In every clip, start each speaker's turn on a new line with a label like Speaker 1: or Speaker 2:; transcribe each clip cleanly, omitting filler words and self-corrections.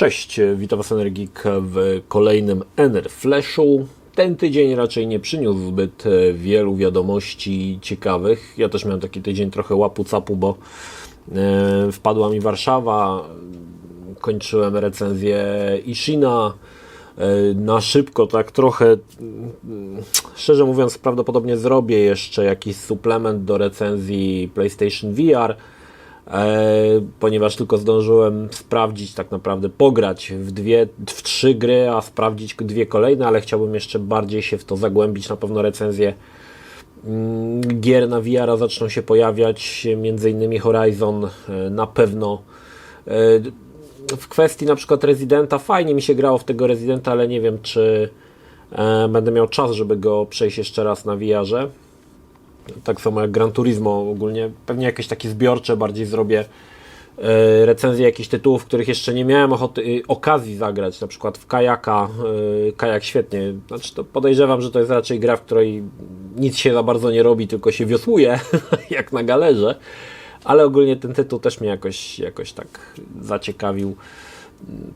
Speaker 1: Cześć, witam Was Energik w kolejnym Flashu. Ten tydzień raczej nie przyniósł zbyt wielu wiadomości ciekawych. Ja też miałem taki tydzień trochę łapu-capu, bo wpadła mi Warszawa, kończyłem recenzję Ishina na szybko, tak trochę, szczerze mówiąc, prawdopodobnie zrobię jeszcze jakiś suplement do recenzji PlayStation VR, ponieważ tylko zdążyłem sprawdzić, tak naprawdę pograć w 3 gry, a sprawdzić 2 kolejne, ale chciałbym jeszcze bardziej się w to zagłębić. Na pewno recenzje gier na VR zaczną się pojawiać, między innymi Horizon na pewno. W kwestii na przykład Residenta, fajnie mi się grało w tego Residenta, ale nie wiem, czy będę miał czas, żeby go przejść jeszcze raz na VR-ze. Tak samo jak Gran Turismo ogólnie. Pewnie jakieś takie zbiorcze bardziej zrobię recenzje jakichś tytułów, których jeszcze nie miałem okazji zagrać, na przykład w Kajaka. Kajak świetnie, znaczy to podejrzewam, że to jest raczej gra, w której nic się za bardzo nie robi, tylko się wiosłuje jak na galerze, ale ogólnie ten tytuł też mnie jakoś tak zaciekawił,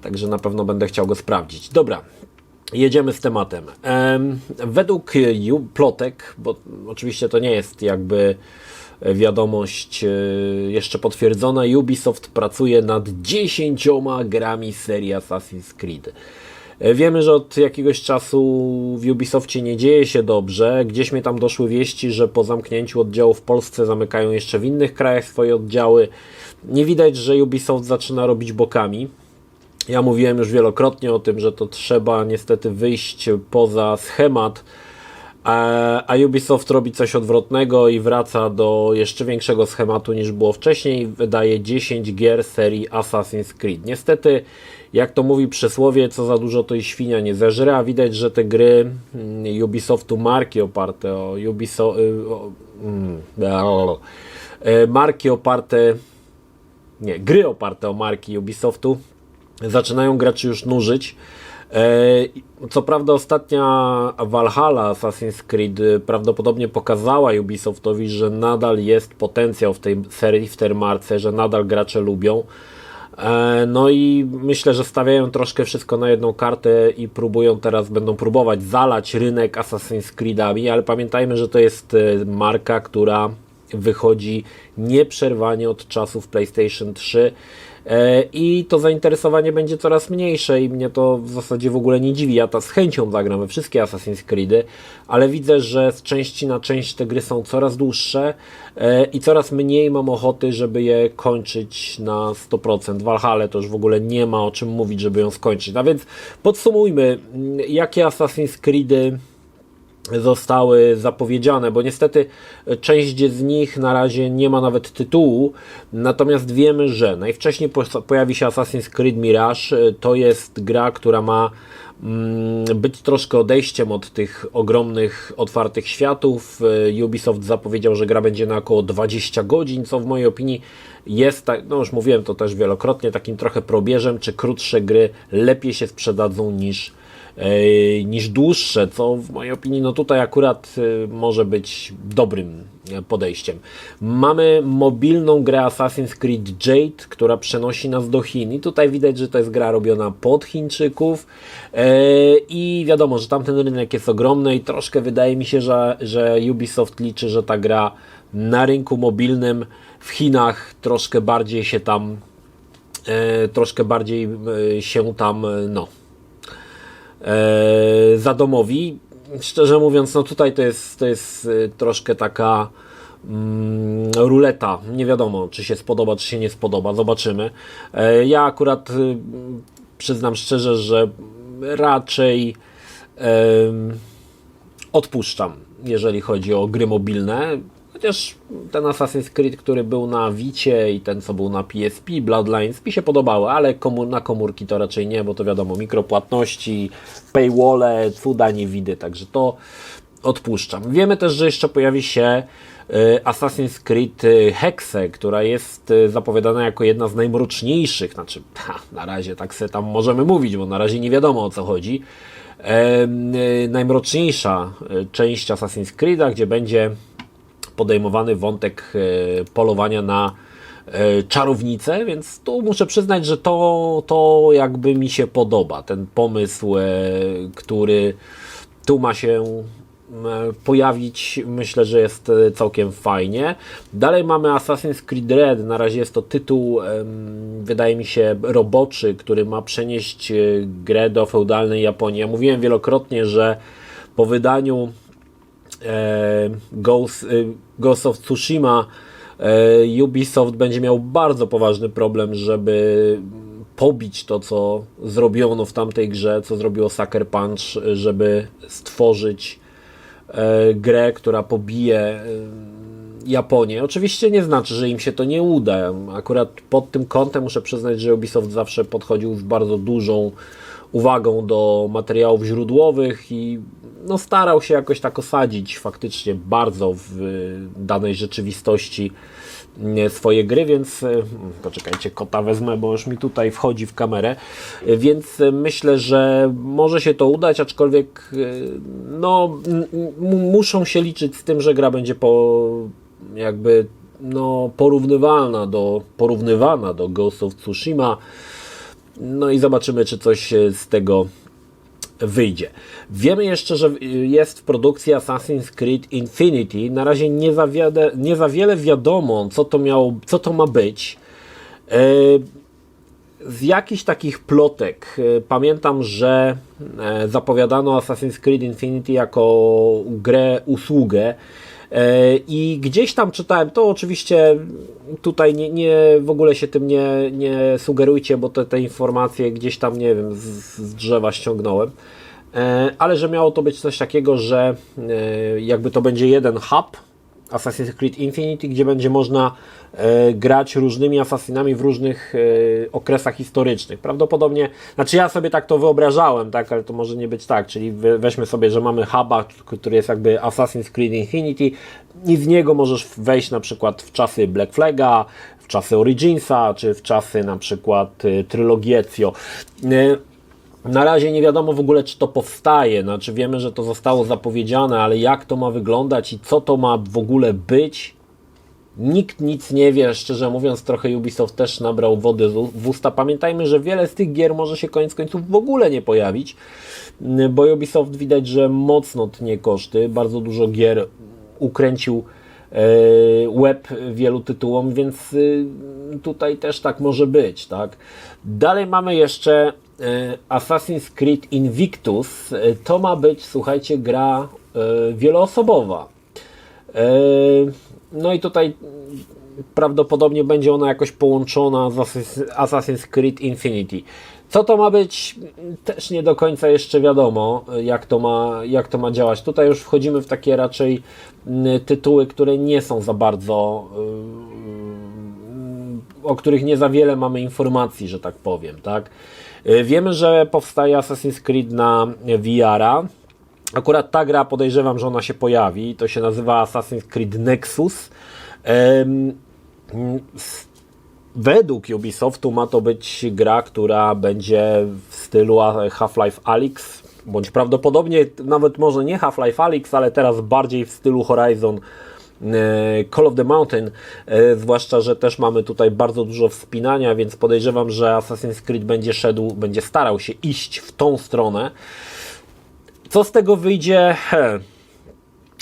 Speaker 1: także na pewno będę chciał go sprawdzić. Dobra, jedziemy z tematem. Według plotek, bo oczywiście to nie jest jakby wiadomość jeszcze potwierdzona, Ubisoft pracuje nad 10 grami serii Assassin's Creed. Wiemy, że od jakiegoś czasu w Ubisoftie nie dzieje się dobrze. Gdzieś mnie tam doszły wieści, że po zamknięciu oddziału w Polsce zamykają jeszcze w innych krajach swoje oddziały. Nie widać, że Ubisoft zaczyna robić bokami. Ja mówiłem już wielokrotnie o tym, że to trzeba niestety wyjść poza schemat, a Ubisoft robi coś odwrotnego i wraca do jeszcze większego schematu niż było wcześniej. Wydaje 10 gier serii Assassin's Creed. Niestety, jak to mówi przysłowie, co za dużo to i świnia nie zeżre, a widać, że te gry Ubisoftu, marki oparte o gry oparte o marki Ubisoftu zaczynają graczy już nużyć. Co prawda ostatnia Valhalla Assassin's Creed prawdopodobnie pokazała Ubisoftowi, że nadal jest potencjał w tej serii, w tej marce, że nadal gracze lubią. No i myślę, że stawiają troszkę wszystko na jedną kartę i będą próbować zalać rynek Assassin's Creedami, ale pamiętajmy, że to jest marka, która wychodzi nieprzerwanie od czasów PlayStation 3 i to zainteresowanie będzie coraz mniejsze i mnie to w zasadzie w ogóle nie dziwi. Ja z chęcią zagram we wszystkie Assassin's Creedy, ale widzę, że z części na część te gry są coraz dłuższe i coraz mniej mam ochoty, żeby je kończyć na 100%. Valhalla to już w ogóle nie ma o czym mówić, żeby ją skończyć. A więc podsumujmy, jakie Assassin's Creedy zostały zapowiedziane, bo niestety część z nich na razie nie ma nawet tytułu, natomiast wiemy, że najwcześniej pojawi się Assassin's Creed Mirage. To jest gra, która ma być troszkę odejściem od tych ogromnych, otwartych światów. Ubisoft zapowiedział, że gra będzie na około 20 godzin, co w mojej opinii jest, no już mówiłem to też wielokrotnie, takim trochę probierzem, czy krótsze gry lepiej się sprzedadzą niż dłuższe, co w mojej opinii no tutaj akurat może być dobrym podejściem. Mamy mobilną grę Assassin's Creed Jade, która przenosi nas do Chin i tutaj widać, że to jest gra robiona pod Chińczyków i wiadomo, że tamten rynek jest ogromny i troszkę wydaje mi się, że Ubisoft liczy, że ta gra na rynku mobilnym w Chinach troszkę bardziej się tam zadomowi. Szczerze mówiąc, no tutaj to jest troszkę taka ruleta. Nie wiadomo, czy się spodoba, czy się nie spodoba. Zobaczymy. Ja akurat przyznam szczerze, że raczej odpuszczam, jeżeli chodzi o gry mobilne. Chociaż ten Assassin's Creed, który był na Vicie i ten, co był na PSP, Bloodlines, mi się podobały, ale na komórki to raczej nie, bo to wiadomo, mikropłatności, paywalle, cuda niewidy, także to odpuszczam. Wiemy też, że jeszcze pojawi się Assassin's Creed Hexe, która jest zapowiadana jako jedna z najmroczniejszych, znaczy na razie tak sobie tam możemy mówić, bo na razie nie wiadomo o co chodzi. Najmroczniejsza część Assassin's Creed'a, gdzie będzie podejmowany wątek polowania na czarownicę, więc tu muszę przyznać, że to jakby mi się podoba, ten pomysł, który tu ma się pojawić, myślę, że jest całkiem fajnie. Dalej mamy Assassin's Creed Red, na razie jest to tytuł, wydaje mi się, roboczy, który ma przenieść grę do feudalnej Japonii. Ja mówiłem wielokrotnie, że po wydaniu Ghost of Tsushima Ubisoft będzie miał bardzo poważny problem, żeby pobić to, co zrobiono w tamtej grze, co zrobiło Sucker Punch, żeby stworzyć grę, która pobije Japonię. Oczywiście nie znaczy, że im się to nie uda. Akurat pod tym kątem muszę przyznać, że Ubisoft zawsze podchodził z bardzo dużą uwagą do materiałów źródłowych i no, starał się jakoś tak osadzić faktycznie bardzo w danej rzeczywistości swoje gry, więc poczekajcie, kota wezmę, bo już mi tutaj wchodzi w kamerę, więc myślę, że może się to udać, aczkolwiek no, muszą się liczyć z tym, że gra będzie jakby no, porównywana do Ghost of Tsushima, no i zobaczymy, czy coś z tego wyjdzie. Wiemy jeszcze, że jest w produkcji Assassin's Creed Infinity. Na razie nie za wiele wiadomo, co to ma być. Z jakichś takich plotek pamiętam, że zapowiadano Assassin's Creed Infinity jako grę, usługę. I gdzieś tam czytałem, to oczywiście tutaj w ogóle się tym nie sugerujcie, bo te informacje gdzieś tam, nie wiem, z drzewa ściągnąłem, ale że miało to być coś takiego, że jakby to będzie jeden hub Assassin's Creed Infinity, gdzie będzie można grać różnymi asasynami w różnych okresach historycznych. Prawdopodobnie, znaczy ja sobie tak to wyobrażałem, tak, ale to może nie być tak, czyli weźmy sobie, że mamy huba, który jest jakby Assassin's Creed Infinity i z niego możesz wejść na przykład w czasy Black Flaga, w czasy Originsa, czy w czasy na przykład trylogii Ezio. Na razie nie wiadomo w ogóle, czy to powstaje, znaczy wiemy, że to zostało zapowiedziane, ale jak to ma wyglądać i co to ma w ogóle być, nikt nic nie wie, szczerze mówiąc. Trochę Ubisoft też nabrał wody w usta. Pamiętajmy, że wiele z tych gier może się koniec końców w ogóle nie pojawić, bo Ubisoft widać, że mocno tnie koszty, bardzo dużo gier ukręcił łeb wielu tytułom, więc tutaj też tak może być, tak? Dalej mamy jeszcze Assassin's Creed Invictus. To ma być, słuchajcie, gra wieloosobowa. No i tutaj prawdopodobnie będzie ona jakoś połączona z Assassin's Creed Infinity. Co to ma być? Też nie do końca jeszcze wiadomo, jak to ma działać. Tutaj już wchodzimy w takie raczej tytuły, które nie są za bardzo, o których nie za wiele mamy informacji, że tak powiem, tak? Wiemy, że powstaje Assassin's Creed na VR-a. Akurat ta gra, podejrzewam, że ona się pojawi. To się nazywa Assassin's Creed Nexus. Według Ubisoftu ma to być gra, która będzie w stylu Half-Life Alyx, bądź prawdopodobnie nawet może nie Half-Life Alyx, ale teraz bardziej w stylu Horizon Call of the Mountain, zwłaszcza, że też mamy tutaj bardzo dużo wspinania, więc podejrzewam, że Assassin's Creed będzie starał się iść w tą stronę. Co z tego wyjdzie?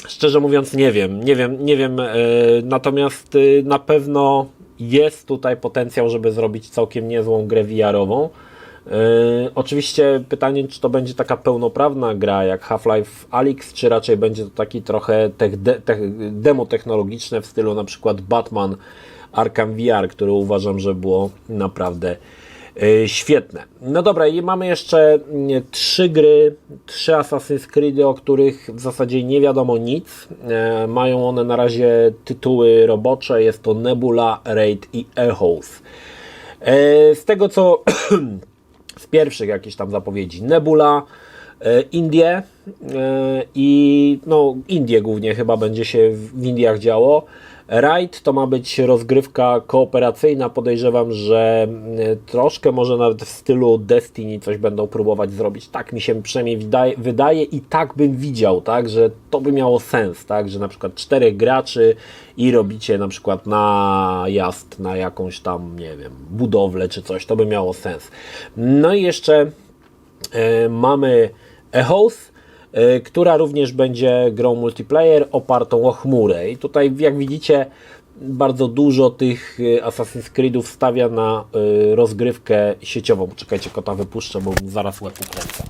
Speaker 1: Szczerze mówiąc nie wiem, natomiast na pewno jest tutaj potencjał, żeby zrobić całkiem niezłą grę VR-ową. Oczywiście pytanie, czy to będzie taka pełnoprawna gra jak Half-Life Alyx, czy raczej będzie to taki trochę demo technologiczne w stylu na przykład Batman Arkham VR, które uważam, że było naprawdę świetne. No dobra, i mamy jeszcze 3 gry, 3 Assassin's Creed, o których w zasadzie nie wiadomo nic. Mają one na razie tytuły robocze, jest to Nebula, Raid i Echoes. Z tego co z pierwszych jakichś tam zapowiedzi, Nebula, Indie i no Indie głównie chyba będzie się w Indiach działo. Raid to ma być rozgrywka kooperacyjna. Podejrzewam, że troszkę może nawet w stylu Destiny coś będą próbować zrobić. Tak mi się przynajmniej wydaje i tak bym widział, tak, że to by miało sens, tak, że na przykład 4 graczy i robicie na przykład najazd na jakąś tam, nie wiem, budowlę czy coś, to by miało sens. No i jeszcze mamy Echoes, która również będzie grą multiplayer opartą o chmurę. I tutaj, jak widzicie, bardzo dużo tych Assassin's Creedów stawia na rozgrywkę sieciową. Czekajcie, kota wypuszczę, bo zaraz łeb ukręcę.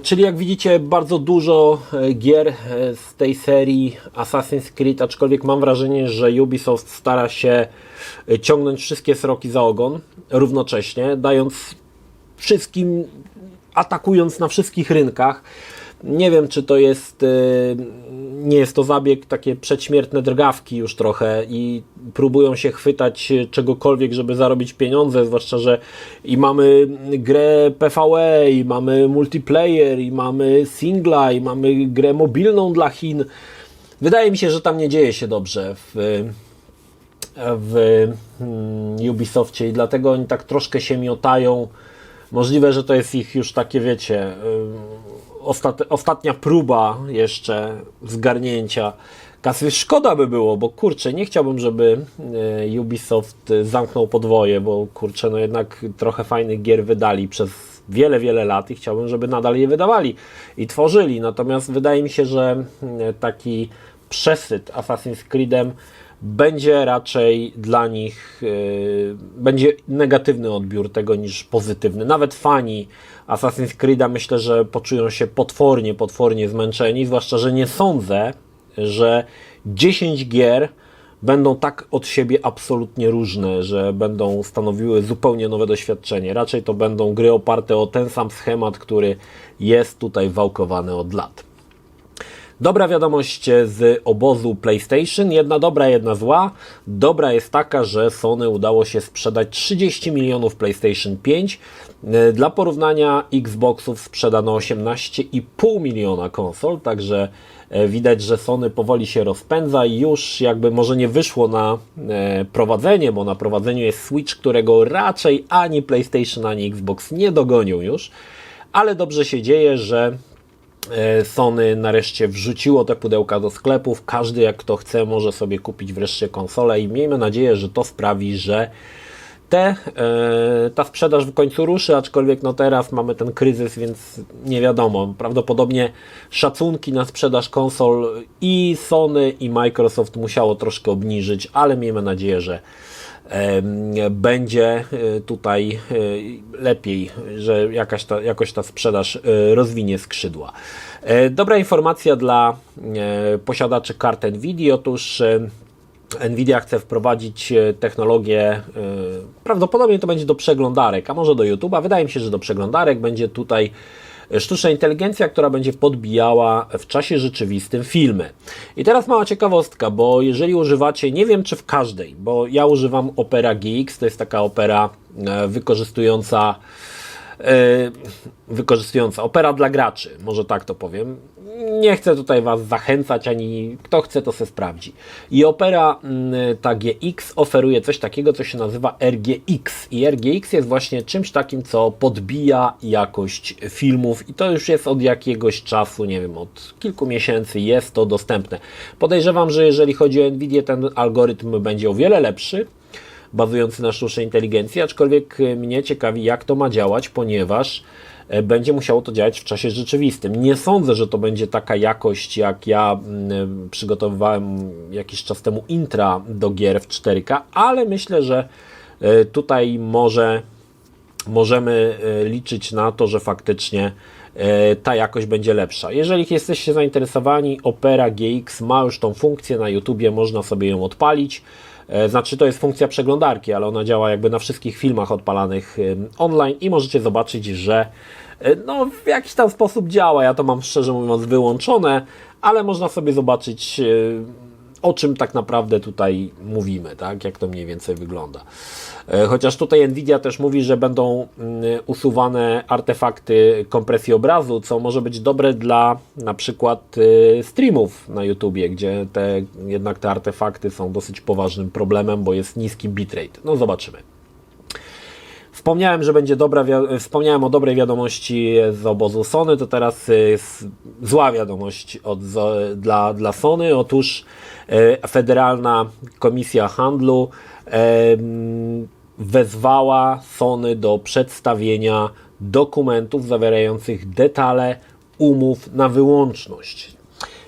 Speaker 1: Czyli jak widzicie, bardzo dużo gier z tej serii Assassin's Creed, aczkolwiek mam wrażenie, że Ubisoft stara się ciągnąć wszystkie sroki za ogon równocześnie, dając wszystkim, atakując na wszystkich rynkach. Nie wiem, czy to jest, nie jest to zabieg, takie przedśmiertne drgawki już trochę i próbują się chwytać czegokolwiek, żeby zarobić pieniądze, zwłaszcza, że i mamy grę PvE, i mamy multiplayer, i mamy singla, i mamy grę mobilną dla Chin. Wydaje mi się, że tam nie dzieje się dobrze w Ubisoftie i dlatego oni tak troszkę się miotają. Możliwe, że to jest ich już takie, wiecie, ostatnia próba jeszcze zgarnięcia kasy. Szkoda by było, bo kurczę, nie chciałbym, żeby Ubisoft zamknął podwoje, bo kurczę, no jednak trochę fajnych gier wydali przez wiele, wiele lat i chciałbym, żeby nadal je wydawali i tworzyli. Natomiast wydaje mi się, że taki przesyt Assassin's Creedem będzie raczej dla nich, będzie negatywny odbiór tego niż pozytywny. Nawet fani Assassin's Creed'a myślę, że poczują się potwornie zmęczeni, zwłaszcza, że nie sądzę, że 10 gier będą tak od siebie absolutnie różne, że będą stanowiły zupełnie nowe doświadczenie. Raczej to będą gry oparte o ten sam schemat, który jest tutaj wałkowany od lat. Dobra wiadomość z obozu PlayStation, jedna dobra, jedna zła. Dobra jest taka, że Sony udało się sprzedać 30 milionów PlayStation 5. Dla porównania Xboxów sprzedano 18,5 miliona konsol, także widać, że Sony powoli się rozpędza i już jakby może nie wyszło na prowadzenie, bo na prowadzeniu jest Switch, którego raczej ani PlayStation, ani Xbox nie dogonią już, ale dobrze się dzieje, że Sony nareszcie wrzuciło te pudełka do sklepów. Każdy, jak kto chce, może sobie kupić wreszcie konsolę i miejmy nadzieję, że to sprawi, że ta sprzedaż w końcu ruszy, aczkolwiek no teraz mamy ten kryzys, więc nie wiadomo. Prawdopodobnie szacunki na sprzedaż konsol i Sony i Microsoft musiało troszkę obniżyć, ale miejmy nadzieję, że będzie tutaj lepiej, że jakoś ta sprzedaż rozwinie skrzydła. Dobra informacja dla posiadaczy kart Nvidia. Otóż Nvidia chce wprowadzić technologię, prawdopodobnie to będzie do przeglądarek, a może do YouTube'a. Wydaje mi się, że do przeglądarek będzie tutaj sztuczna inteligencja, która będzie podbijała w czasie rzeczywistym filmy. I teraz mała ciekawostka, bo jeżeli używacie, nie wiem czy w każdej, bo ja używam Opera GX, to jest taka opera wykorzystująca opera dla graczy, może tak to powiem. Nie chcę tutaj Was zachęcać, ani kto chce, to se sprawdzi. I Opera ta GX oferuje coś takiego, co się nazywa RGX. I RGX jest właśnie czymś takim, co podbija jakość filmów i to już jest od jakiegoś czasu, nie wiem, od kilku miesięcy jest to dostępne. Podejrzewam, że jeżeli chodzi o Nvidię, ten algorytm będzie o wiele lepszy, bazujący na sztucznej inteligencji, aczkolwiek mnie ciekawi, jak to ma działać, ponieważ będzie musiało to działać w czasie rzeczywistym. Nie sądzę, że to będzie taka jakość, jak ja przygotowywałem jakiś czas temu intra do gier w 4K, ale myślę, że tutaj możemy liczyć na to, że faktycznie ta jakość będzie lepsza. Jeżeli jesteście zainteresowani, Opera GX ma już tą funkcję na YouTubie, można sobie ją odpalić. Znaczy to jest funkcja przeglądarki, ale ona działa jakby na wszystkich filmach odpalanych online i możecie zobaczyć, że no, w jakiś tam sposób działa. Ja to mam szczerze mówiąc wyłączone, ale można sobie zobaczyć o czym tak naprawdę tutaj mówimy, tak? Jak to mniej więcej wygląda. Chociaż tutaj Nvidia też mówi, że będą usuwane artefakty kompresji obrazu, co może być dobre dla na przykład streamów na YouTubie, gdzie jednak te artefakty są dosyć poważnym problemem, bo jest niski bitrate. No zobaczymy. Wspomniałem, że będzie wspomniałem o dobrej wiadomości z obozu Sony, to teraz zła wiadomość dla Sony. Otóż Federalna Komisja Handlu wezwała Sony do przedstawienia dokumentów zawierających detale umów na wyłączność.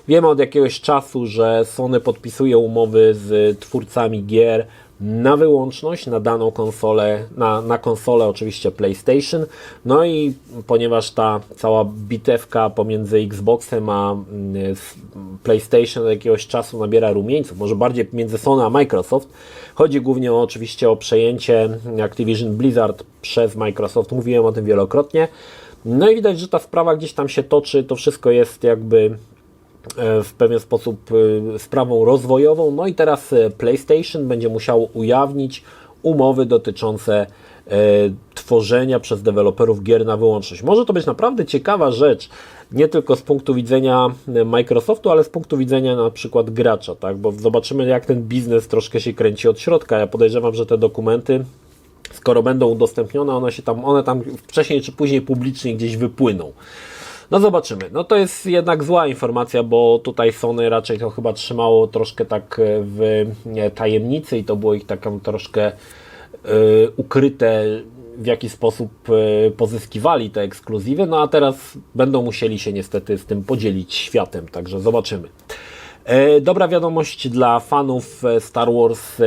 Speaker 1: Wiemy od jakiegoś czasu, że Sony podpisuje umowy z twórcami gier na wyłączność, na daną konsolę, na konsolę oczywiście PlayStation. No i ponieważ ta cała bitewka pomiędzy Xboxem a PlayStation od jakiegoś czasu nabiera rumieńców, może bardziej między Sony a Microsoft, chodzi głównie oczywiście o przejęcie Activision Blizzard przez Microsoft, mówiłem o tym wielokrotnie. No i widać, że ta sprawa gdzieś tam się toczy, to wszystko jest jakby w pewien sposób sprawą rozwojową. No i teraz PlayStation będzie musiało ujawnić umowy dotyczące tworzenia przez deweloperów gier na wyłączność. Może to być naprawdę ciekawa rzecz, nie tylko z punktu widzenia Microsoftu, ale z punktu widzenia na przykład gracza, tak? Bo zobaczymy, jak ten biznes troszkę się kręci od środka. Ja podejrzewam, że te dokumenty, skoro będą udostępnione, one tam wcześniej czy później publicznie gdzieś wypłyną. No zobaczymy. No to jest jednak zła informacja, bo tutaj Sony raczej to chyba trzymało troszkę tak w tajemnicy i to było ich taką troszkę ukryte, w jaki sposób pozyskiwali te ekskluzywy, no a teraz będą musieli się niestety z tym podzielić światem, także zobaczymy. Dobra wiadomość dla fanów Star Wars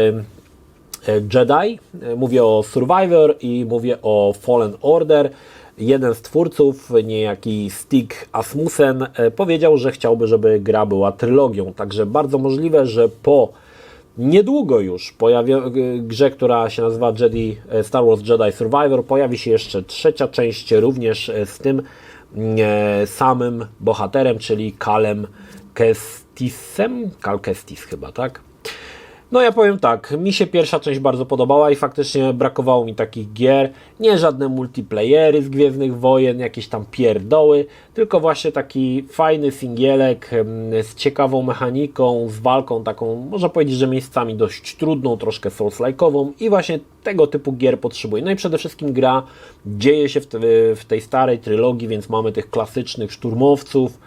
Speaker 1: Jedi. Mówię o Survivor i mówię o Fallen Order. Jeden z twórców, niejaki Stig Asmussen, powiedział, że chciałby, żeby gra była trylogią. Także bardzo możliwe, że po niedługo już grze, która się nazywa Star Wars Jedi Survivor, pojawi się jeszcze trzecia część, również z tym samym bohaterem, czyli Calem Kestisem. Cal Kestis chyba, tak? No ja powiem tak, mi się pierwsza część bardzo podobała i faktycznie brakowało mi takich gier, nie żadne multiplayery z Gwiezdnych Wojen, jakieś tam pierdoły, tylko właśnie taki fajny singielek z ciekawą mechaniką, z walką taką, można powiedzieć, że miejscami dość trudną, troszkę souls-like'ową i właśnie tego typu gier potrzebuję. No i przede wszystkim gra dzieje się w tej starej trylogii, więc mamy tych klasycznych szturmowców,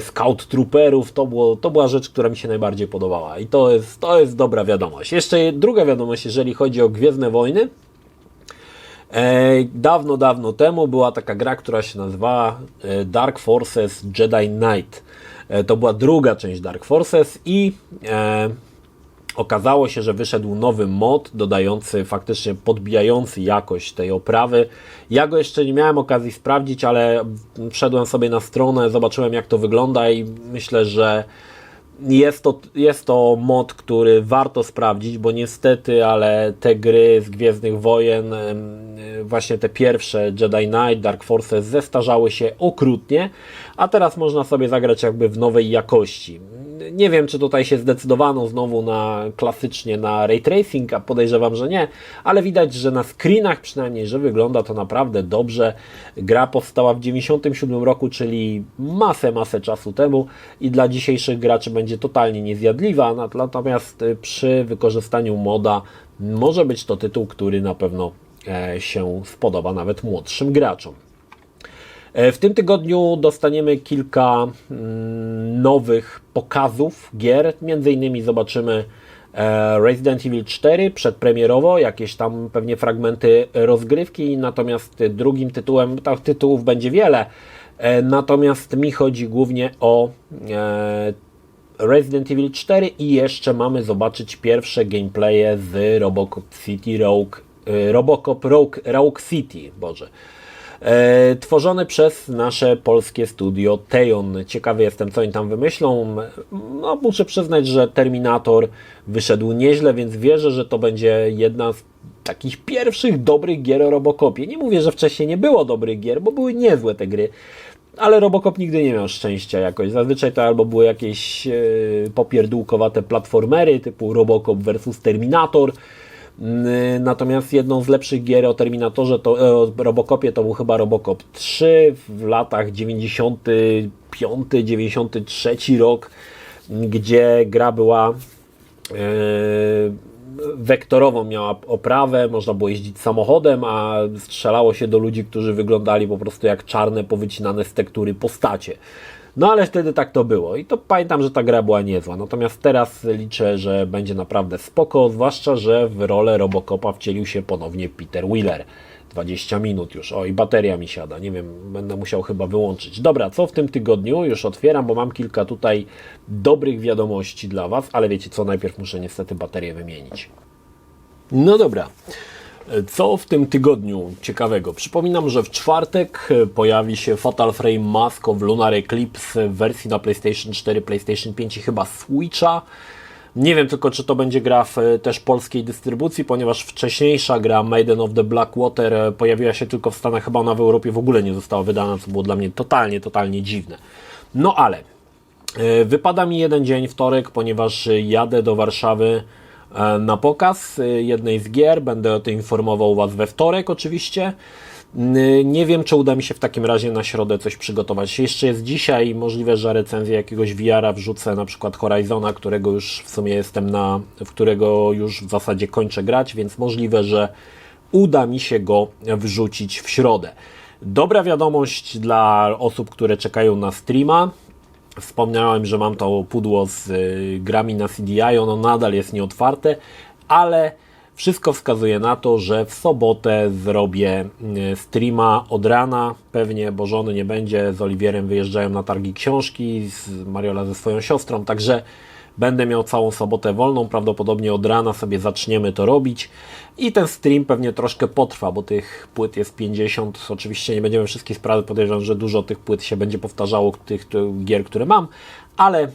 Speaker 1: Scout Trooperów, to była rzecz, która mi się najbardziej podobała i to jest dobra wiadomość. Jeszcze druga wiadomość, jeżeli chodzi o Gwiezdne Wojny. Dawno temu była taka gra, która się nazywała Dark Forces Jedi Knight. To była druga część Dark Forces i okazało się, że wyszedł nowy mod dodający, faktycznie podbijający jakość tej oprawy. Ja go jeszcze nie miałem okazji sprawdzić, ale wszedłem sobie na stronę, zobaczyłem, jak to wygląda i myślę, że jest to mod, który warto sprawdzić, bo niestety, ale te gry z Gwiezdnych Wojen, właśnie te pierwsze Jedi Knight, Dark Forces zestarzały się okrutnie, a teraz można sobie zagrać jakby w nowej jakości. Nie wiem, czy tutaj się zdecydowano znowu klasycznie na ray tracing, a podejrzewam, że nie, ale widać, że na screenach przynajmniej, że wygląda to naprawdę dobrze. Gra powstała w 1997 roku, czyli masę czasu temu i dla dzisiejszych graczy będzie totalnie niezjadliwa, natomiast przy wykorzystaniu moda może być to tytuł, który na pewno się spodoba nawet młodszym graczom. W tym tygodniu dostaniemy kilka nowych pokazów gier, między innymi zobaczymy Resident Evil 4 przedpremierowo, jakieś tam pewnie fragmenty rozgrywki, natomiast drugim tytułem, tak tytułów będzie wiele, natomiast mi chodzi głównie o Resident Evil 4 i jeszcze mamy zobaczyć pierwsze gameplaye z Rogue City, tworzony przez nasze polskie studio Teon. Ciekawy jestem, co oni tam wymyślą. No, muszę przyznać, że Terminator wyszedł nieźle, więc wierzę, że to będzie jedna z takich pierwszych dobrych gier o Robocopie. Nie mówię, że wcześniej nie było dobrych gier, bo były niezłe te gry, ale Robocop nigdy nie miał szczęścia jakoś. Zazwyczaj to albo były jakieś popierdółkowate platformery typu Robocop vs Terminator. Natomiast jedną z lepszych gier o Terminatorze, o Robocopie, to był chyba Robocop 3 w latach 95-93 rok, gdzie gra była wektorową, miała oprawę, można było jeździć samochodem, a strzelało się do ludzi, którzy wyglądali po prostu jak czarne, powycinane z tektury postacie. No ale wtedy tak to było i to pamiętam, że ta gra była niezła. Natomiast teraz liczę, że będzie naprawdę spoko, zwłaszcza, że w rolę Robocopa wcielił się ponownie Peter Weller. 20 minut już. O, i bateria mi siada. Nie wiem, będę musiał chyba wyłączyć. Dobra, co w tym tygodniu? Już otwieram, bo mam kilka tutaj dobrych wiadomości dla Was, ale wiecie co, najpierw muszę niestety baterię wymienić. No dobra. Co w tym tygodniu ciekawego? Przypominam, że w czwartek pojawi się Fatal Frame Mask of Lunar Eclipse w wersji na PlayStation 4, PlayStation 5 i chyba Switcha. Nie wiem tylko, czy to będzie gra w też polskiej dystrybucji, ponieważ wcześniejsza gra Maiden of the Blackwater pojawiła się tylko w Stanach, chyba ona w Europie w ogóle nie została wydana, co było dla mnie totalnie dziwne. No ale wypada mi jeden dzień, wtorek, ponieważ jadę do Warszawy na pokaz jednej z gier. Będę o tym informował Was we wtorek oczywiście. Nie wiem, czy uda mi się w takim razie na środę coś przygotować. Jeszcze jest dzisiaj możliwe, że recenzję jakiegoś VR-a wrzucę, na przykład Horizona, którego już w sumie w którego już w zasadzie kończę grać, więc możliwe, że uda mi się go wrzucić w środę. Dobra wiadomość dla osób, które czekają na streama. Wspomniałem, że mam to pudło z grami na CDI, ono nadal jest nieotwarte, ale wszystko wskazuje na to, że w sobotę zrobię streama od rana, pewnie, bo żony nie będzie, z Oliwierem wyjeżdżają na targi książki, z Mariola ze swoją siostrą, także będę miał całą sobotę wolną, prawdopodobnie od rana sobie zaczniemy to robić i ten stream pewnie troszkę potrwa, bo tych płyt jest 50, oczywiście nie będziemy wszystkich sprawy, podejrzewam, że dużo tych płyt się będzie powtarzało, tych gier, które mam, ale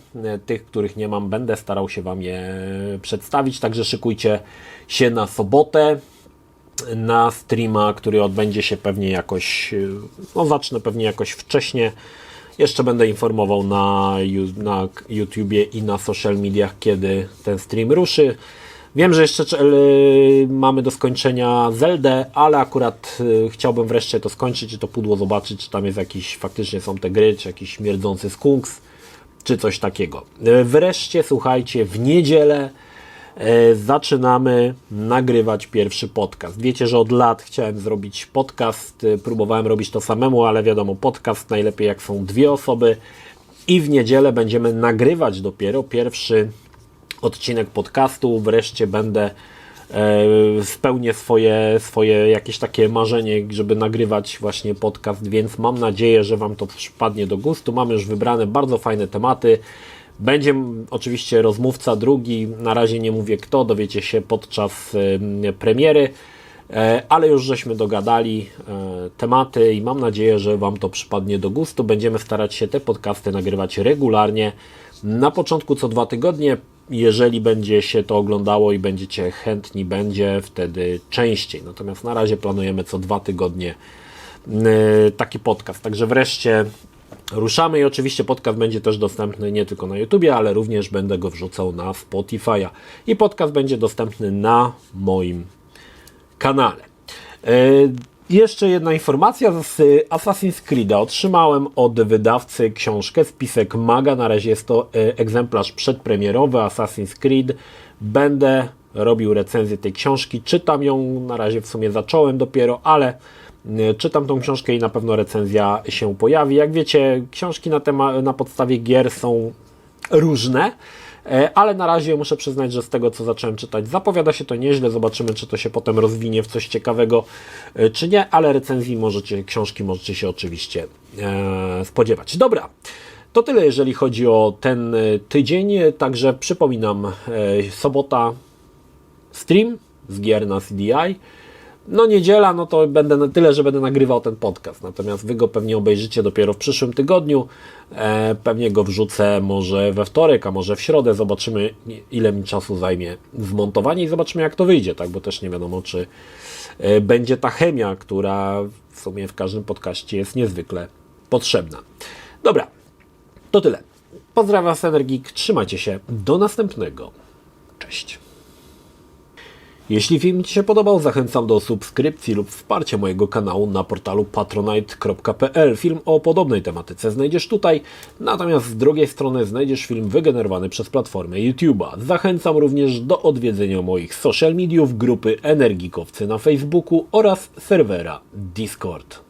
Speaker 1: tych, których nie mam, będę starał się Wam je przedstawić, także szykujcie się na sobotę, na streama, który odbędzie się pewnie jakoś, no zacznę pewnie jakoś wcześnie. Jeszcze będę informował na YouTubie i na social mediach, kiedy ten stream ruszy. Wiem, że jeszcze mamy do skończenia Zeldę, ale akurat chciałbym wreszcie to skończyć i to pudło zobaczyć, czy tam jest jakiś, faktycznie są te gry, czy jakiś śmierdzący skunks, czy coś takiego. Wreszcie, słuchajcie, w niedzielę zaczynamy nagrywać pierwszy podcast. Wiecie, że od lat chciałem zrobić podcast, próbowałem robić to samemu, ale wiadomo, podcast najlepiej jak są dwie osoby i w niedzielę będziemy nagrywać dopiero pierwszy odcinek podcastu. Wreszcie będę spełnię swoje jakieś takie marzenie, żeby nagrywać właśnie podcast, więc mam nadzieję, że Wam to przypadnie do gustu. Mamy już wybrane bardzo fajne tematy. Będzie oczywiście rozmówca drugi, na razie nie mówię kto, dowiecie się podczas premiery, ale już żeśmy dogadali tematy i mam nadzieję, że Wam to przypadnie do gustu. Będziemy starać się te podcasty nagrywać regularnie, na początku co 2 tygodnie, jeżeli będzie się to oglądało i będziecie chętni, będzie wtedy częściej, natomiast na razie planujemy co 2 tygodnie taki podcast, także wreszcie ruszamy i oczywiście podcast będzie też dostępny nie tylko na YouTubie, ale również będę go wrzucał na Spotify'a i podcast będzie dostępny na moim kanale. Jeszcze jedna informacja z Assassin's Creed'a. Otrzymałem od wydawcy książkę, spisek Maga, na razie jest to egzemplarz przedpremierowy Assassin's Creed. Będę robił recenzję tej książki, czytam ją, na razie w sumie zacząłem dopiero, ale czytam tą książkę i na pewno recenzja się pojawi. Jak wiecie, książki na podstawie gier są różne, ale na razie muszę przyznać, że z tego co zacząłem czytać zapowiada się to nieźle, zobaczymy czy to się potem rozwinie w coś ciekawego czy nie, ale recenzji książki możecie się oczywiście spodziewać. Dobra, to tyle jeżeli chodzi o ten tydzień, także przypominam, sobota stream z gier na CDI. No niedziela, no to będę na tyle, że będę nagrywał ten podcast, natomiast Wy go pewnie obejrzycie dopiero w przyszłym tygodniu, pewnie go wrzucę może we wtorek, a może w środę, zobaczymy ile mi czasu zajmie zmontowanie i zobaczymy jak to wyjdzie, tak, bo też nie wiadomo czy będzie ta chemia, która w sumie w każdym podcaście jest niezwykle potrzebna. Dobra, to tyle. Pozdrawiam Was, Energik, trzymajcie się, do następnego. Cześć. Jeśli film Ci się podobał, zachęcam do subskrypcji lub wsparcia mojego kanału na portalu patronite.pl. Film o podobnej tematyce znajdziesz tutaj, natomiast z drugiej strony znajdziesz film wygenerowany przez platformę YouTube'a. Zachęcam również do odwiedzenia moich social mediów, grupy Energikowcy na Facebooku oraz serwera Discord.